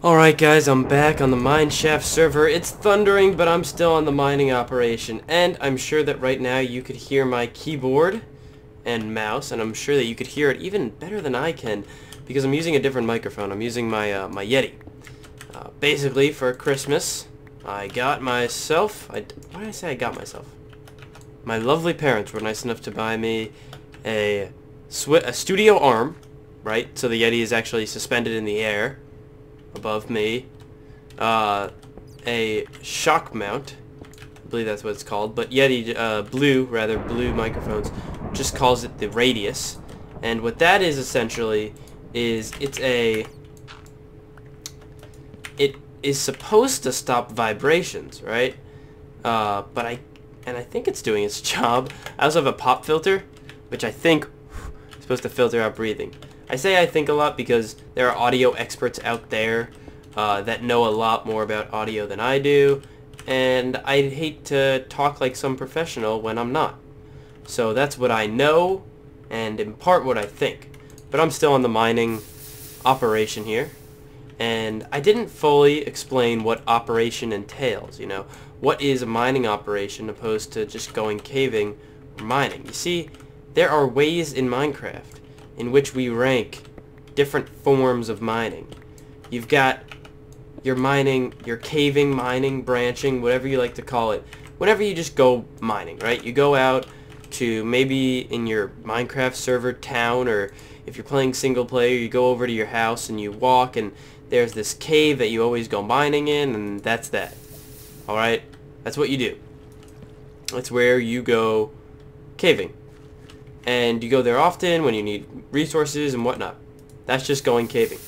Alright guys, I'm back on the Mineshaft server. It's thundering, but I'm still on the mining operation. And I'm sure that right now you could hear my keyboard and mouse, and I'm sure that you could hear it even better than I can, because I'm using a different microphone. I'm using my my Yeti. Basically, for Christmas, I got myself... why did I say I got myself? My lovely parents were nice enough to buy me a studio arm, right? So the Yeti is actually suspended in the air above me, a shock mount, I believe that's what it's called, but Yeti, blue microphones just calls it the radius, and what that is essentially is it is supposed to stop vibrations, right? But I think it's doing its job. I also have a pop filter, which I think is supposed to filter out breathing. I say I think a lot because there are audio experts out there that know a lot more about audio than I do, and I'd hate to talk like some professional when I'm not. So that's what I know, and in part what I think. But I'm still on the mining operation here, and I didn't fully explain what operation entails, you know. What is a mining operation opposed to just going caving or mining? You see, there are ways in Minecraft in which we rank different forms of mining. You've got your mining, your caving, mining, branching, whatever you like to call it. Whenever you just go mining, right? You go out to maybe in your Minecraft server town, or if you're playing single player, you go over to your house and you walk, and there's this cave that you always go mining in, and that's that. Alright? That's what you do. That's where you go caving. And you go there often when you need resources and whatnot. That's just going caving.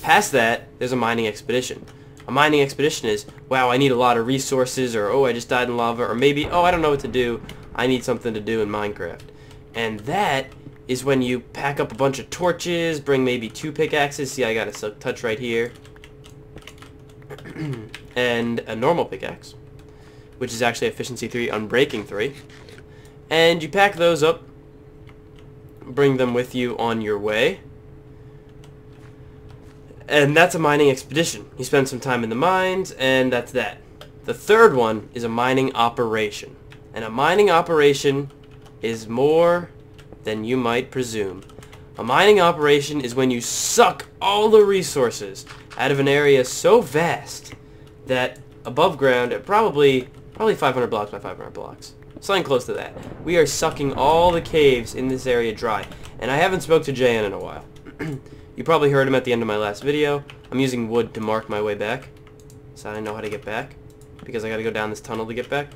Past that, there's a mining expedition. A mining expedition is, wow, I need a lot of resources, or oh, I just died in lava, or maybe, oh, I don't know what to do, I need something to do in Minecraft. And that is when you pack up a bunch of torches, bring maybe 2 pickaxes, see I got a silk touch right here, and a normal pickaxe, which is actually efficiency 3, unbreaking 3, and you pack those up, bring them with you on your way, and that's a mining expedition. You spend some time in the mines, and that's that. The third one is a mining operation, and a mining operation is more than you might presume. A mining operation is when you suck all the resources out of an area so vast that above ground, probably 500 blocks by 500 blocks. Something close to that. We are sucking all the caves in this area dry. And I haven't spoke to JN in a while. You probably heard him at the end of my last video. I'm using wood to mark my way back, so I know how to get back, because I gotta go down this tunnel to get back.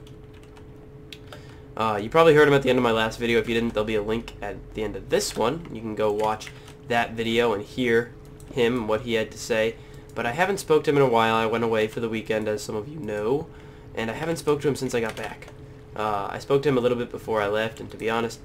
You probably heard him at the end of my last video. If you didn't, there'll be a link at the end of this one. You can go watch that video and hear him, what he had to say. But I haven't spoke to him in a while. I went away for the weekend, as some of you know, and I haven't spoke to him since I got back. I spoke to him a little bit before I left, and to be honest,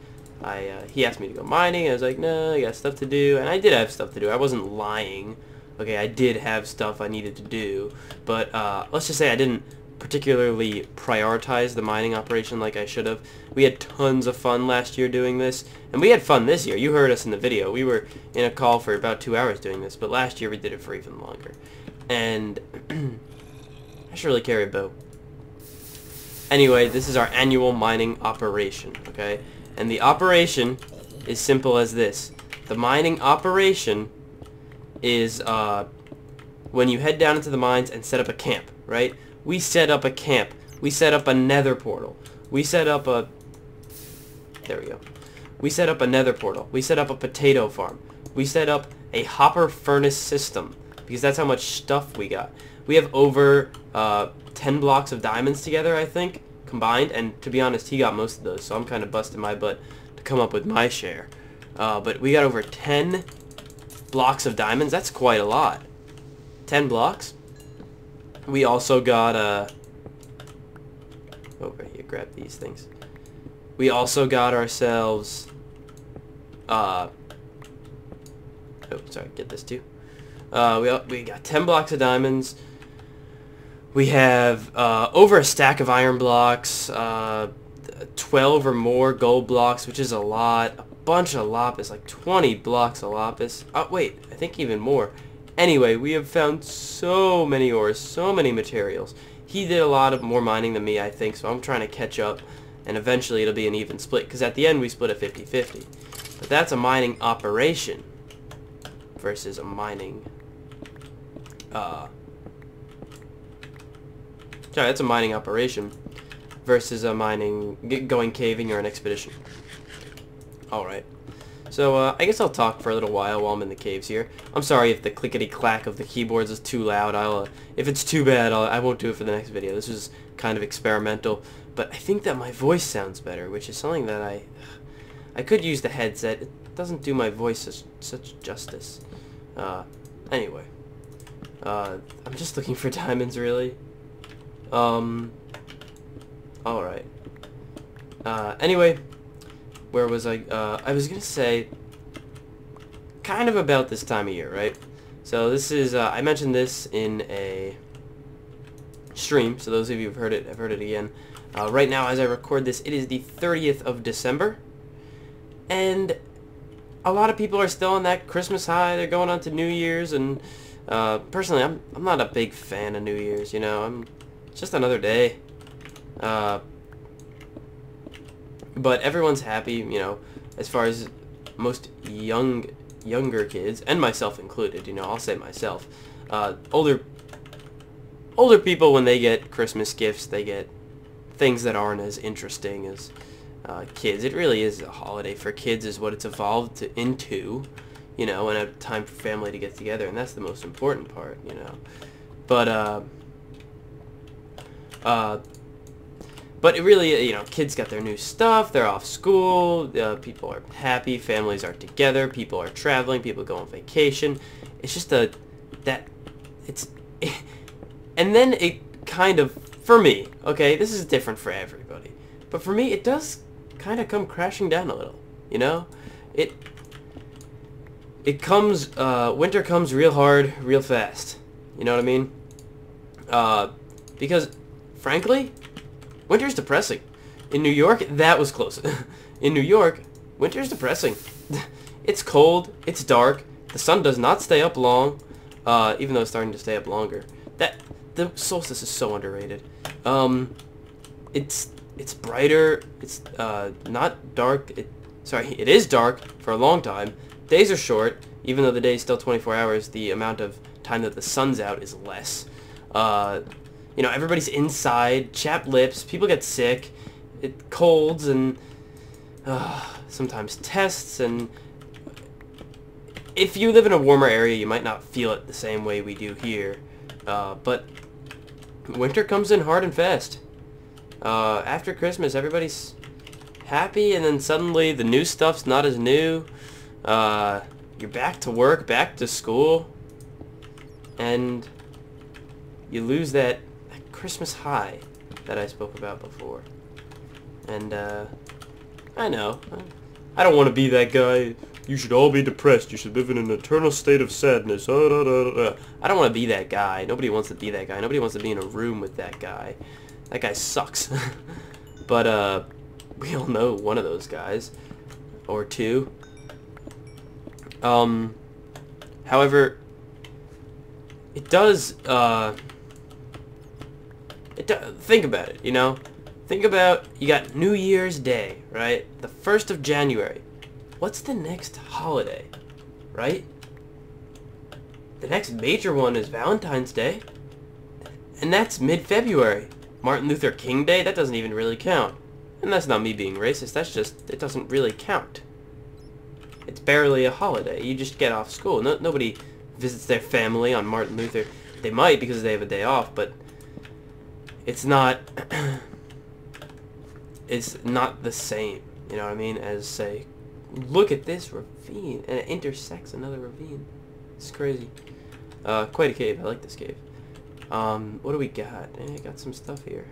he asked me to go mining. I was like, no, I got stuff to do, and I did have stuff to do. I wasn't lying. Okay, I did have stuff I needed to do, but let's just say I didn't particularly prioritize the mining operation like I should have. We had tons of fun last year doing this, and we had fun this year. You heard us in the video. We were in a call for about 2 hours doing this, but last year we did it for even longer. And I should really carry a bow. Anyway, this is our annual mining operation, okay? And the operation is simple as this. The mining operation is when you head down into the mines and set up a camp, right? We set up a camp. We set up a nether portal. We set up a... There we go. We set up a nether portal. We set up a potato farm. We set up a hopper furnace system, because that's how much stuff we got. We have over 10 blocks of diamonds together, I think, combined, and to be honest, he got most of those, so I'm kind of busting my butt to come up with my share. But we got over 10 blocks of diamonds. That's quite a lot. 10 blocks. We also got over here, grab these things. We also got ourselves oh, sorry, get this too. We got 10 blocks of diamonds. We have over a stack of iron blocks, 12 or more gold blocks, which is a lot. A bunch of lapis, like 20 blocks of lapis. Oh, wait, I think even more. Anyway, we have found so many ores, so many materials. He did a lot of more mining than me, I think, so I'm trying to catch up, and eventually it'll be an even split, because at the end we split at 50-50. But that's a mining operation versus a mining, sorry, that's a mining operation versus a mining, going caving or an expedition. Alright. So, I guess I'll talk for a little while I'm in the caves here. I'm sorry if the clickety-clack of the keyboards is too loud. If it's too bad, I won't do it for the next video. This is kind of experimental. But I think that my voice sounds better, which is something that I could use the headset. It doesn't do my voice such justice. Anyway. I'm just looking for diamonds, really. Alright. Anyway. Where was I? I was gonna say, kind of about this time of year, right? So this is, I mentioned this in a stream, so those of you who've heard it, have heard it again. Right now, as I record this, it is the 30th of December, and a lot of people are still on that Christmas high. They're going on to New Year's, and personally, I'm not a big fan of New Year's, you know. It's just another day. But everyone's happy, you know, as far as most younger kids, and myself included, you know, I'll say myself. Older people, when they get Christmas gifts, they get things that aren't as interesting as kids. It really is a holiday for kids, is what it's evolved into, you know, and a time for family to get together, and that's the most important part, you know. But it really, you know, kids got their new stuff, they're off school, people are happy, families are together, people are traveling, people go on vacation. It's just and then it kind of, for me, okay, this is different for everybody, but for me, it does kind of come crashing down a little, you know? It comes, winter comes real hard, real fast, you know what I mean? Because, frankly, winter's depressing. In New York, that was close. In New York, winter's depressing. It's cold, it's dark, the sun does not stay up long, even though it's starting to stay up longer. The solstice is so underrated. It's brighter, it's not dark, it is dark for a long time. Days are short, even though the day is still 24 hours, the amount of time that the sun's out is less. You know, everybody's inside, chapped lips, people get sick, colds, and sometimes tests, and if you live in a warmer area, you might not feel it the same way we do here, but winter comes in hard and fast. After Christmas, everybody's happy, and then suddenly the new stuff's not as new. You're back to work, back to school, and you lose that Christmas high that I spoke about before. And I know, I don't want to be that guy. You should all be depressed. You should live in an eternal state of sadness. I don't want to be that guy. Nobody wants to be that guy. Nobody wants to be in a room with that guy. That guy sucks. But we all know one of those guys, or two. However, it does. Think about it, you know? Think about, you got New Year's Day, right? The 1st of January. What's the next holiday, right? The next major one is Valentine's Day. And that's mid-February. Martin Luther King Day, that doesn't even really count. And that's not me being racist, that's just, it doesn't really count. It's barely a holiday. You just get off school. Nobody visits their family on Martin Luther. They might because they have a day off, but it's not the same, you know what I mean, as, say, look at this ravine, and it intersects another ravine. It's crazy. Quite a cave. I like this cave. What do we got? I got some stuff here.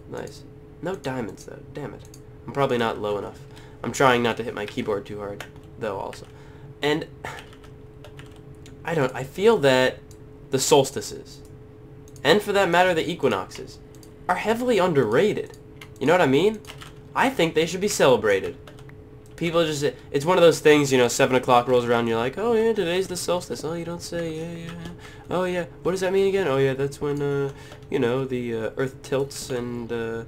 Nice. No diamonds, though. Damn it. I'm probably not low enough. I'm trying not to hit my keyboard too hard, though, also. And I feel that the solstices, and for that matter, the equinoxes, are heavily underrated. You know what I mean? I think they should be celebrated. people just, it's one of those things, you know, 7 o'clock rolls around and you're like, oh yeah, today's the solstice. Oh, you don't say, yeah. Oh yeah, what does that mean again? Oh yeah, that's when, you know, the earth tilts and the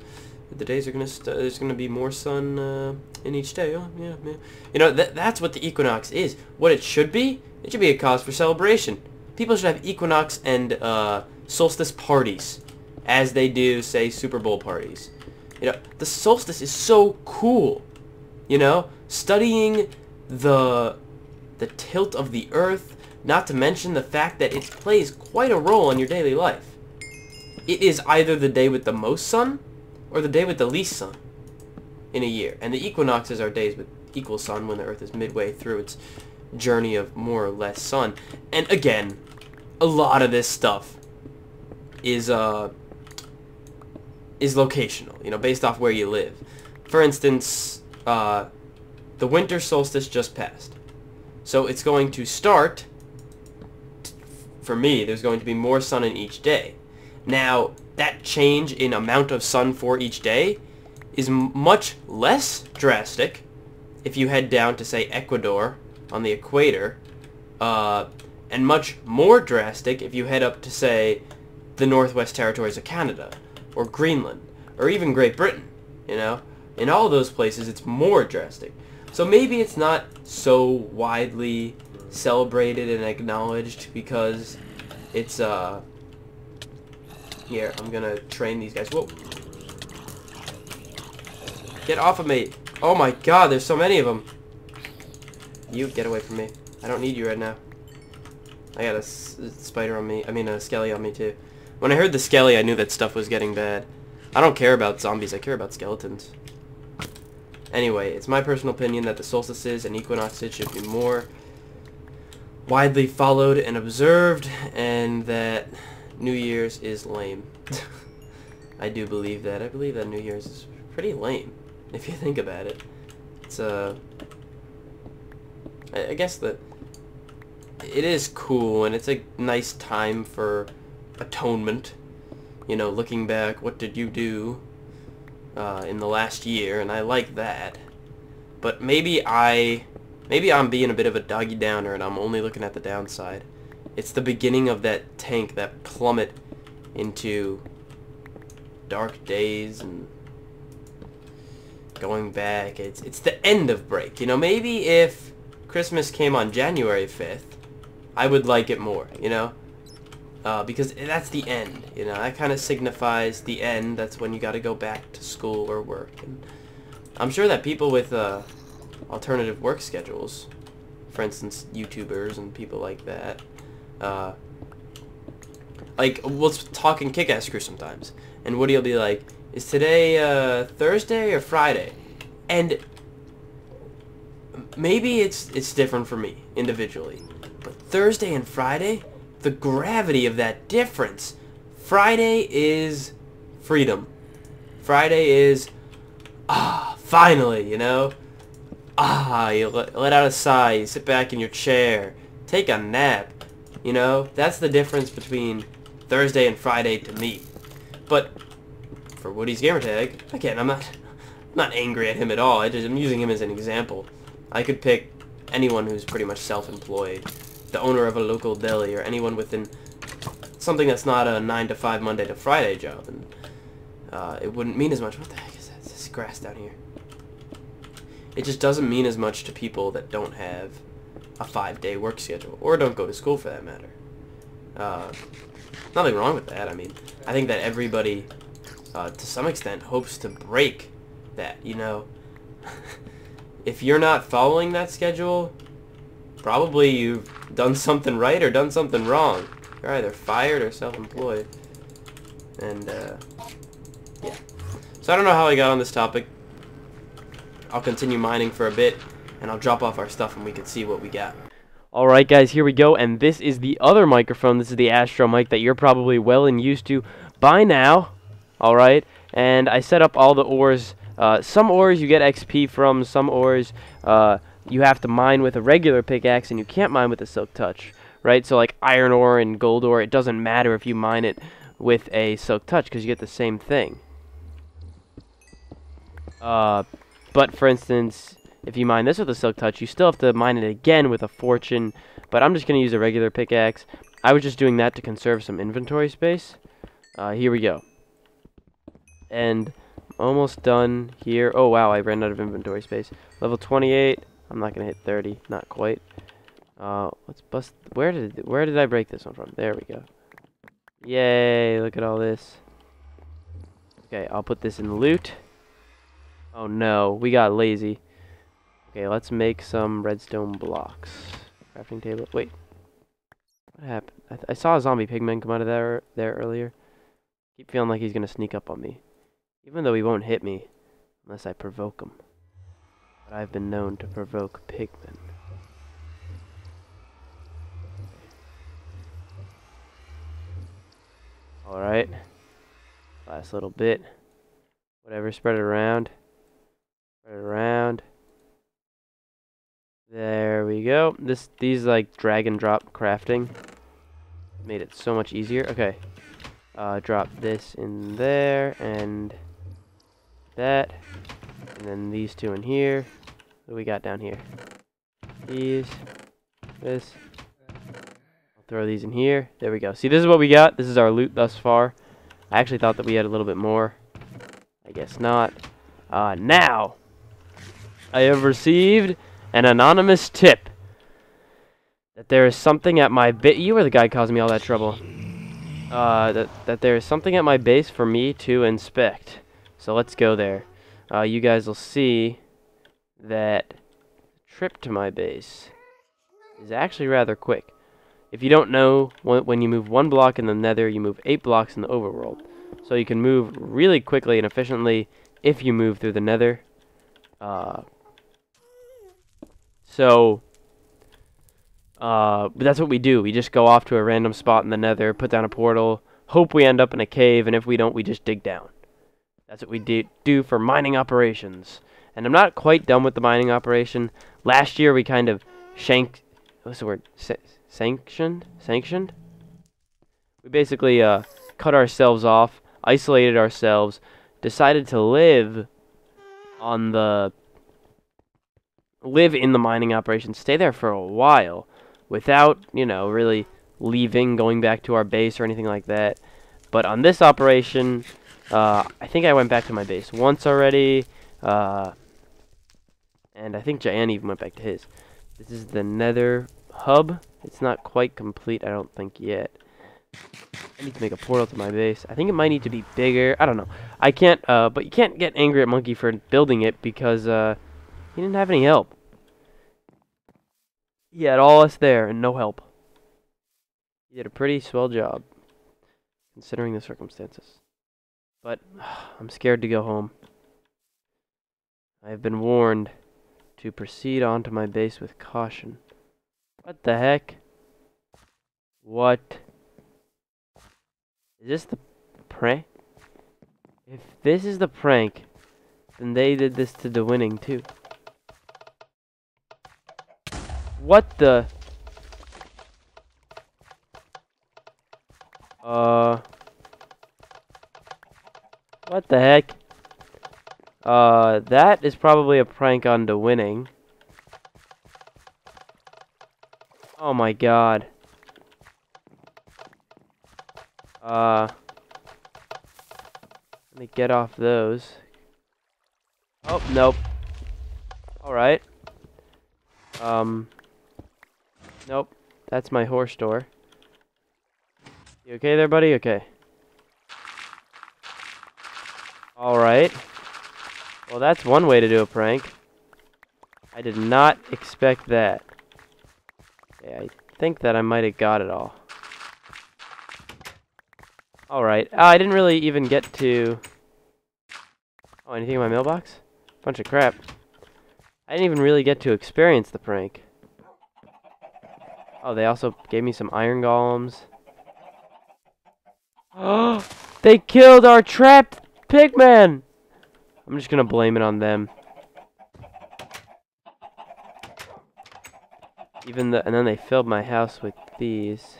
days are there's gonna be more sun in each day. Oh yeah. You know, that's what the equinox is. What it should be a cause for celebration. People should have equinox and solstice parties, as they do, say, Super Bowl parties. You know, the solstice is so cool. You know, studying the tilt of the earth, not to mention the fact that it plays quite a role in your daily life. It is either the day with the most sun or the day with the least sun in a year. And the equinoxes are days with equal sun when the earth is midway through its journey of more or less sun. And again, a lot of this stuff is locational, you know, based off where you live. For instance, the winter solstice just passed. So it's going to start, for me, there's going to be more sun in each day. Now, that change in amount of sun for each day is much less drastic if you head down to, say, Ecuador on the equator, and much more drastic if you head up to, say, the Northwest Territories of Canada, or Greenland, or even Great Britain, you know? In all those places, it's more drastic. So maybe it's not so widely celebrated and acknowledged because it's, here, I'm gonna train these guys. Whoa. Get off of me. Oh my god, there's so many of them. You, get away from me. I don't need you right now. I got a spider on me. I mean, a skelly on me, too. When I heard the skelly, I knew that stuff was getting bad. I don't care about zombies. I care about skeletons. Anyway, it's my personal opinion that the solstices and equinoxes should be more widely followed and observed, and that New Year's is lame. I do believe that. I believe that New Year's is pretty lame, if you think about it. It's, I guess that it is cool, and it's a nice time for atonement. You know, looking back, what did you do in the last year, and I like that. But maybe I'm being a bit of a doggy downer, and I'm only looking at the downside. It's the beginning of that tank, that plummet into dark days and going back. It's the end of break. You know, maybe if Christmas came on January 5th, I would like it more, you know? Because that's the end, you know? That kind of signifies the end. That's when you got to go back to school or work. And I'm sure that people with alternative work schedules, for instance, YouTubers and people like that, like, we'll talk in Kick-Ass Crew sometimes, and Woody will be like, is today Thursday or Friday? And maybe it's different for me individually, but Thursday and Friday, the gravity of that difference. Friday is freedom. Friday is, finally, you know? You let out a sigh, you sit back in your chair, take a nap, you know? That's the difference between Thursday and Friday to me. But for Woody's gamertag, again, I'm not angry at him at all. I'm using him as an example. I could pick anyone who's pretty much self-employed, the owner of a local deli, or anyone within something that's not a 9-to-5 Monday to Friday job, and it wouldn't mean as much. What the heck is that? It's this grass down here. It just doesn't mean as much to people that don't have a 5-day work schedule, or don't go to school for that matter. Nothing wrong with that. I mean, I think that everybody, to some extent, hopes to break that, you know? If you're not following that schedule, probably you've done something right or done something wrong. You're either fired or self-employed. And, yeah. So I don't know how I got on this topic. I'll continue mining for a bit, and I'll drop off our stuff and we can see what we got. Alright guys, here we go, and this is the other microphone. This is the Astro mic that you're probably well and used to by now. Alright, and I set up all the ores. Some ores you get XP from, some ores you have to mine with a regular pickaxe, and you can't mine with a silk touch, right? So like iron ore and gold ore, it doesn't matter if you mine it with a silk touch because you get the same thing. But for instance, if you mine this with a silk touch, you still have to mine it again with a fortune. But I'm just going to use a regular pickaxe. I was just doing that to conserve some inventory space. Here we go. And almost done here. Oh, wow, I ran out of inventory space. Level 28. I'm not going to hit 30. Not quite. Let's bust. Where did I break this one from? There we go. Yay, look at all this. Okay, I'll put this in loot. Oh no, we got lazy. Okay, let's make some redstone blocks. Crafting table. Wait. What happened? I saw a zombie pigman come out of there earlier. Keep feeling like he's going to sneak up on me. Even though he won't hit me unless I provoke him. But I've been known to provoke pigmen. Alright. Last little bit. Whatever, spread it around. Spread it around. There we go. These like drag and drop crafting made it so much easier. Okay. Drop this in there and that. And then these two in here. What do we got down here? These. This. Throw these in here. There we go. See, this is what we got. This is our loot thus far. I actually thought that we had a little bit more. I guess not. Now, I have received an anonymous tip that there is something at my base. You were the guy causing me all that trouble. That there is something at my base for me to inspect. So let's go there. You guys will see that the trip to my base is actually rather quick. If you don't know, when you move 1 block in the nether, you move 8 blocks in the overworld. So you can move really quickly and efficiently if you move through the nether. But that's what we do. We just go off to a random spot in the nether, put down a portal, hope we end up in a cave, and if we don't, we just dig down. That's what we do for mining operations. And I'm not quite done with the mining operation. Last year we kind of what's the word? Sanctioned? We basically cut ourselves off, isolated ourselves, decided to live in the mining operation, stay there for a while without, you know, really leaving, going back to our base or anything like that. But on this operation, I think I went back to my base once already, and I think Jayan even went back to his. This is the nether hub. It's not quite complete, I don't think, yet. I need to make a portal to my base. I think it might need to be bigger. I don't know. I can't, but you can't get angry at Monkey for building it because, he didn't have any help. He had all us there and no help. He did a pretty swell job, considering the circumstances. But, I'm scared to go home. I have been warned to proceed on to my base with caution. What the heck? What? Is this the prank? If this is the prank, then they did this to the winning too. What the? What the heck? That is probably a prank on the winning. Oh my god. Let me get off those. Oh, nope. Alright. Nope. That's my horse door. You okay there, buddy? Okay. Alright. Well, that's one way to do a prank. I did not expect that. Okay, I think that I might have got it all. Alright. I didn't really even get to... Oh, anything in my mailbox? Bunch of crap. I didn't even really get to experience the prank. Oh, they also gave me some iron golems. Oh, they killed our trapped pigman! I'm just gonna blame it on them. And then they filled my house with these.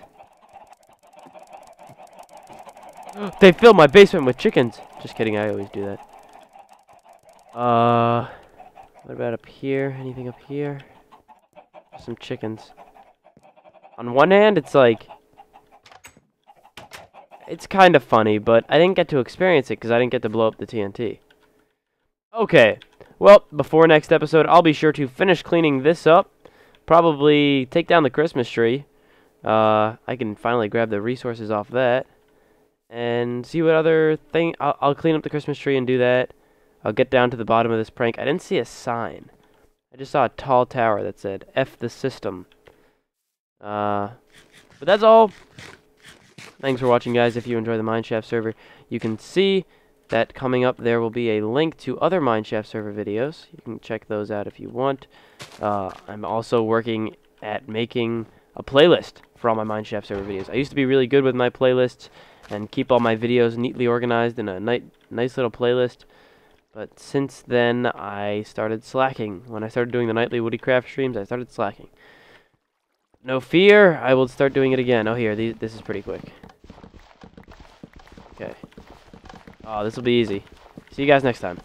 They filled my basement with chickens! Just kidding, I always do that. What about up here? Anything up here? Some chickens. On one hand, it's like... It's kind of funny, but I didn't get to experience it because I didn't get to blow up the TNT. Okay. Well, before next episode, I'll be sure to finish cleaning this up. Probably take down the Christmas tree. I can finally grab the resources off that. And see what other thing... I'll clean up the Christmas tree and do that. I'll get down to the bottom of this prank. I didn't see a sign. I just saw a tall tower that said, F the system. But that's all. Thanks for watching, guys. If you enjoy the Mineshaft server, you can see that coming up there will be a link to other Mineshaft server videos. You can check those out if you want. I'm also working at making a playlist for all my Mineshaft server videos. I used to be really good with my playlists and keep all my videos neatly organized in a nice little playlist. But since then, I started slacking. When I started doing the nightly Woodycraft streams, I started slacking. No fear, I will start doing it again. Oh, here, this is pretty quick. Okay. Oh, this will be easy. See you guys next time.